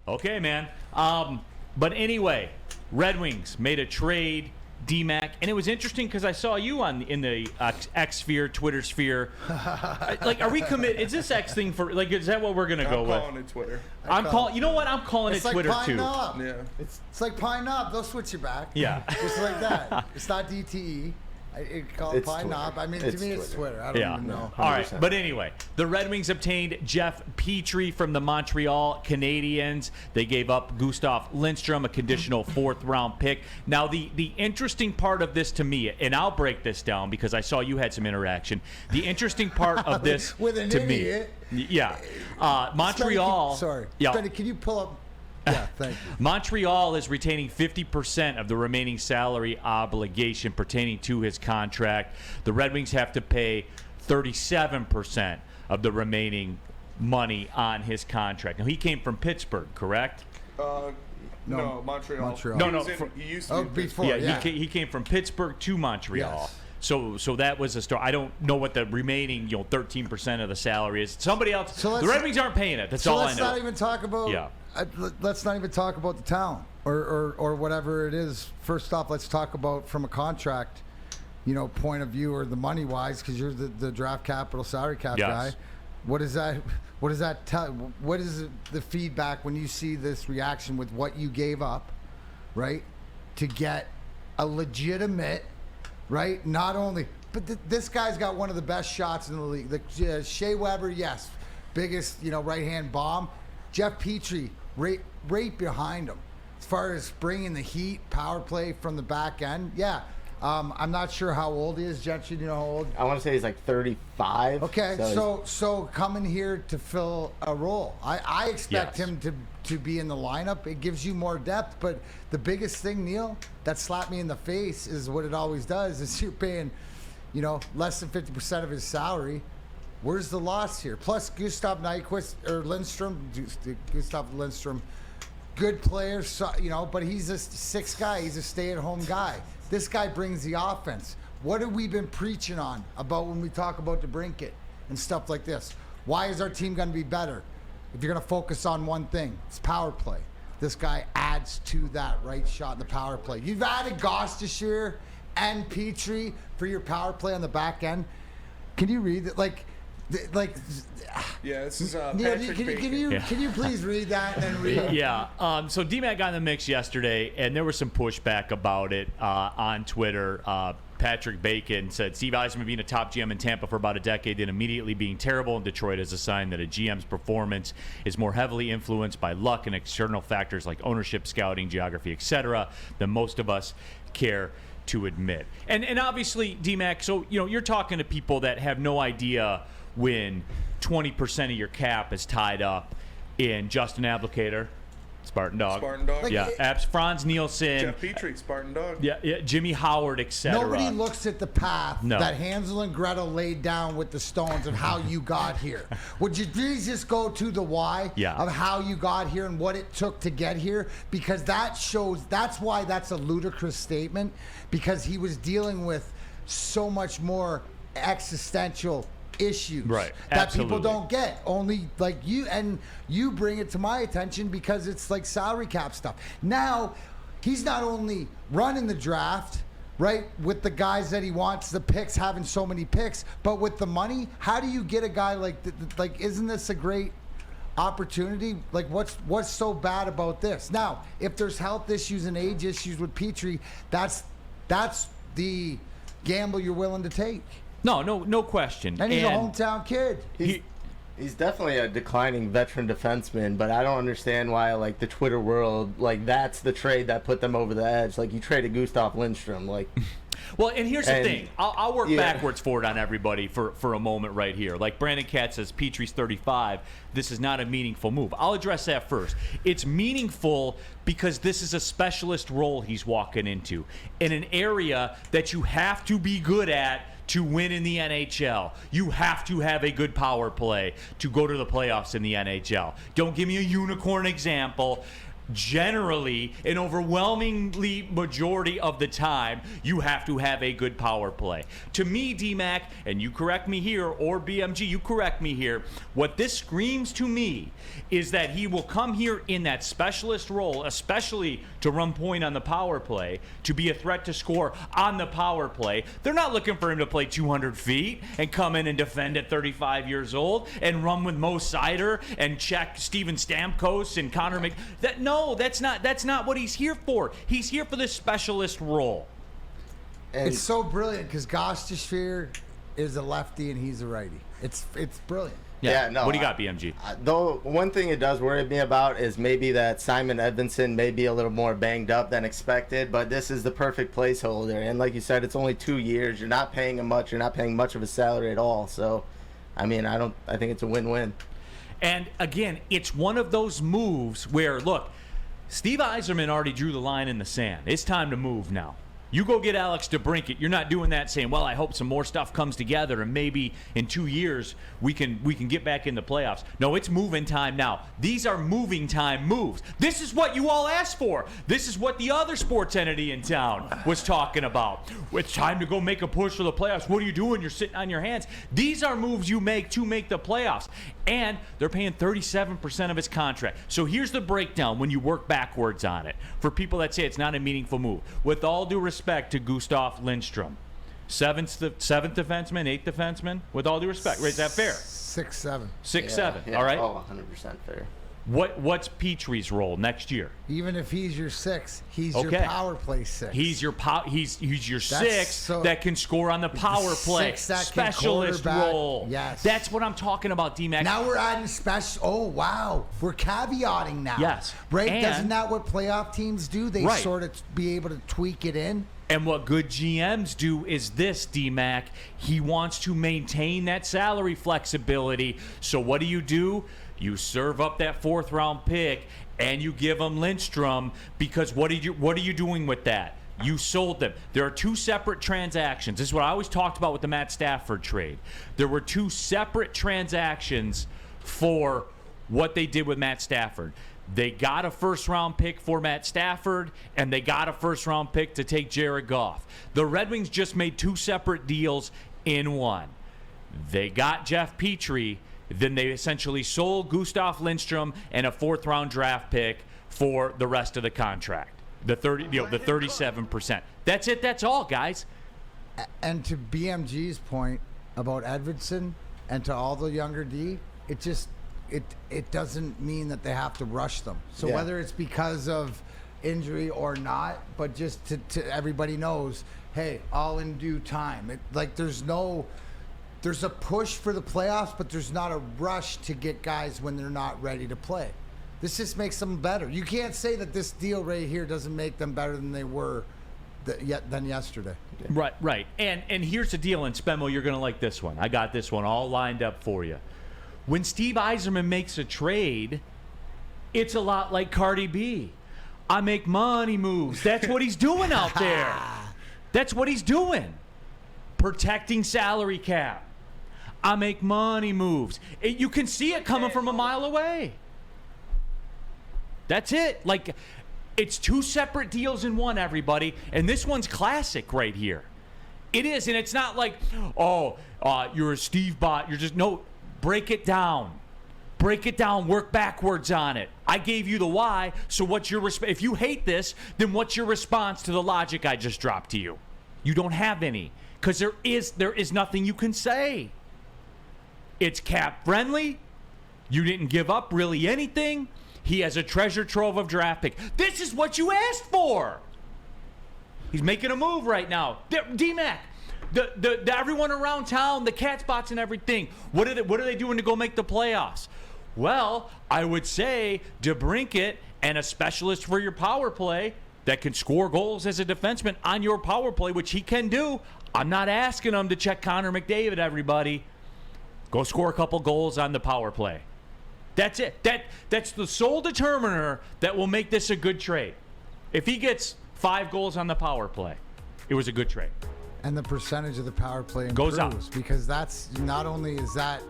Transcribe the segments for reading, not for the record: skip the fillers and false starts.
Okay, man. But anyway, Red Wings made a trade, D-Mac, and it was interesting because I saw you in the X sphere, Twitter sphere. Like, are we committed? Is this X thing for like? Is that what we're gonna go with? I'm calling it Twitter. You know what? I'm calling it like Twitter Pine too. Knob. Yeah. It's like Pine Knob. They'll switch you back. Yeah. Just like that. It's not DTE. Call it Pine Knob. I mean, to me, it's Twitter. I don't even know. All right. But anyway, the Red Wings obtained Jeff Petry from the Montreal Canadiens. They gave up Gustav Lindstrom, a conditional 4th-round pick. Now, the interesting part of this to me, and I'll break this down because I saw you had some interaction. The interesting part of this with an to idiot. me, Montreal. Sorry. Yeah. Spenny, can you pull up? Yeah, thank you. Montreal is retaining 50% of the remaining salary obligation pertaining to his contract. The Red Wings have to pay 37% of the remaining money on his contract. Now, he came from Pittsburgh, correct? No, Montreal. He used to be before. Yeah, he came from Pittsburgh to Montreal. Yes. So that was a story. I don't know what the remaining 13% of the salary is. Somebody else. The Red Wings aren't paying it. That's all I know. Let's not even talk about. Yeah. Let's not even talk about the talent or whatever it is. First off, let's talk about from a contract, point of view or the money wise, because you're the draft capital salary cap guy. What does that tell? What is the feedback when you see this reaction with what you gave up, right, to get a legitimate, right? Not only, but this guy's got one of the best shots in the league. Shea Weber, yes, biggest right hand bomb. Jeff Petry, right behind him. As far as bringing the heat, power play from the back end, yeah. I'm not sure how old he is. Gentry, do you know how old? I want to say he's like 35. Okay, so coming here to fill a role. I expect him to be in the lineup. It gives you more depth, but the biggest thing, Neil, that slapped me in the face is what it always does, is you're paying, less than 50% of his salary. Where's the loss here? Plus, Gustav Lindstrom, good player, but he's a sixth guy. He's a stay-at-home guy. This guy brings the offense. What have we been preaching on about when we talk about DeBrincat and stuff like this? Why is our team going to be better? If you're going to focus on one thing, it's power play. This guy adds to that right shot in the power play. You've added Gostishear and Petry for your power play on the back end. Can you read it? Yeah, this is Neil, can you please read that and then read it? Yeah. So D-Mac got in the mix yesterday, and there was some pushback about it on Twitter. Patrick Bacon said Steve Yzerman being a top GM in Tampa for about a decade and immediately being terrible in Detroit is a sign that a GM's performance is more heavily influenced by luck and external factors like ownership, scouting, geography, etc. than most of us care to admit. And obviously, D-Mac, so you're talking to people that have no idea when 20% of your cap is tied up in Justin Applicator, Spartan Dog. Franz Nielsen. Jeff Petry, Spartan Dog. Yeah, Jimmy Howard, etc. Nobody looks at the path that Hansel and Gretel laid down with the stones of how you got here. Would you please just go to the why of how you got here and what it took to get here? Because that's why that's a ludicrous statement, because he was dealing with so much more existential issues that people don't get. Only like you bring it to my attention because it's like salary cap stuff. Now he's not only running the draft with the guys that he wants, the picks, having so many picks, but with the money, how do you get a guy like isn't this a great opportunity? Like what's so bad about this? Now if there's health issues and age issues with Petry, that's the gamble you're willing to take. No question. And he's a hometown kid. He's definitely a declining veteran defenseman, but I don't understand why, the Twitter world, that's the trade that put them over the edge. You traded Gustav Lindstrom, Well, and here's the thing. I'll work backwards forward on everybody for a moment right here. Like Brandon Katz says, Petry's 35. This is not a meaningful move. I'll address that first. It's meaningful because this is a specialist role he's walking into in an area that you have to be good at to win in the NHL. You have to have a good power play to go to the playoffs in the NHL. Don't give me a unicorn example. generally, an overwhelmingly majority of the time, you have to have a good power play. To me, D-Mac, and you correct me here, or BMG, you correct me here, what this screams to me is that he will come here in that specialist role, especially to run point on the power play, to be a threat to score on the power play. They're not looking for him to play 200 feet and come in and defend at 35 years old and run with Mo Sider and check Steven Stamkos and Connor No, that's not what he's here for. He's here for this specialist role. And it's so brilliant because Gostisbehere is a lefty and he's a righty. It's brilliant. Yeah, no. What do you got, BMG? Though one thing it does worry me about is maybe that Simon Edvinsson may be a little more banged up than expected, but this is the perfect placeholder. And like you said, it's only 2 years. You're not paying him much. You're not paying much of a salary at all. So, I mean, I think it's a win-win. And again, it's one of those moves where, look, Steve Yzerman already drew the line in the sand. It's time to move now. You go get Alex DeBrincat. You're not doing that saying, well, I hope some more stuff comes together and maybe in 2 years we can get back in the playoffs. No, it's moving time now. These are moving time moves. This is what you all asked for. This is what the other sports entity in town was talking about. It's time to go make a push for the playoffs. What are you doing? You're sitting on your hands. These are moves you make to make the playoffs. And they're paying 37% of his contract. So here's the breakdown when you work backwards on it. For people that say it's not a meaningful move. With all due respect to Gustav Lindstrom, seventh defenseman, eighth defenseman, with all due respect. Is that fair? 6-7. 6-7. Yeah. All right. Oh, 100% fair. What's Petry's role next year? Even if he's your 6, he's your power play 6. He's your he's your 6 that can score on the power play. Specialist role. Yes. That's what I'm talking about, D-Mac. Now we're adding special. Oh, wow. We're caveating now. Yes. Right? And doesn't that what playoff teams do? They sort of be able to tweak it in. And what good GMs do is this, D-Mac. He wants to maintain that salary flexibility. So what do? You serve up that 4th round pick and you give him Lindstrom because what are you doing with that? You sold them. There are 2 separate transactions. This is what I always talked about with the Matt Stafford trade. There were 2 separate transactions for what they did with Matt Stafford. They got a 1st round pick for Matt Stafford, and they got a 1st round pick to take Jared Goff. The Red Wings just made 2 separate deals in one. They got Jeff Petry, then they essentially sold Gustav Lindstrom and a 4th round draft pick for the rest of the contract. The 37%. That's it. That's all, guys. And to BMG's point about Edvinsson and to all the younger D, it doesn't mean that they have to rush them. So whether it's because of injury or not, but just to everybody knows, hey, all in due time. There's a push for the playoffs, but there's not a rush to get guys when they're not ready to play. This just makes them better. You can't say that this deal right here doesn't make them better than they were than yesterday. Right. And here's the deal, and Spenmo, you're going to like this one. I got this one all lined up for you. When Steve Yzerman makes a trade, it's a lot like Cardi B. I make money moves. That's what he's doing out there. That's what he's doing. Protecting salary cap. I make money moves. You can see it coming from a mile away. That's it. Like, it's 2 separate deals in one, everybody. And this one's classic right here. It is, and it's not like, you're a Steve bot. You're just, no, break it down. Break it down. Work backwards on it. I gave you the why, so what's your if you hate this, then what's your response to the logic I just dropped to you? You don't have any, because there is nothing you can say. It's cap friendly. You didn't give up really anything. He has a treasure trove of draft pick. This is what you asked for. He's making a move right now. D-Mac, the everyone around town, the cat spots and everything. What are they doing to go make the playoffs? Well, I would say DeBrincat and a specialist for your power play that can score goals as a defenseman on your power play, which he can do. I'm not asking him to check Connor McDavid, everybody. Go score a couple goals on the power play. That's it. That's the sole determiner that will make this a good trade. If he gets 5 goals on the power play, it was a good trade. And the percentage of the power play improves goes up, because that's not only is that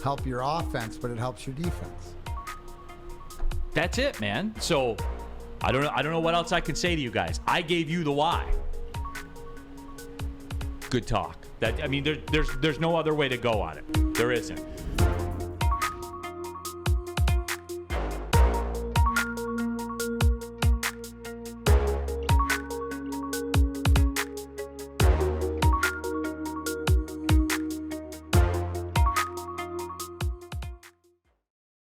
help your offense, but it helps your defense. That's it, man. So I don't know what else I can say to you guys. I gave you the why. Good talk. There's no other way to go on it. There isn't.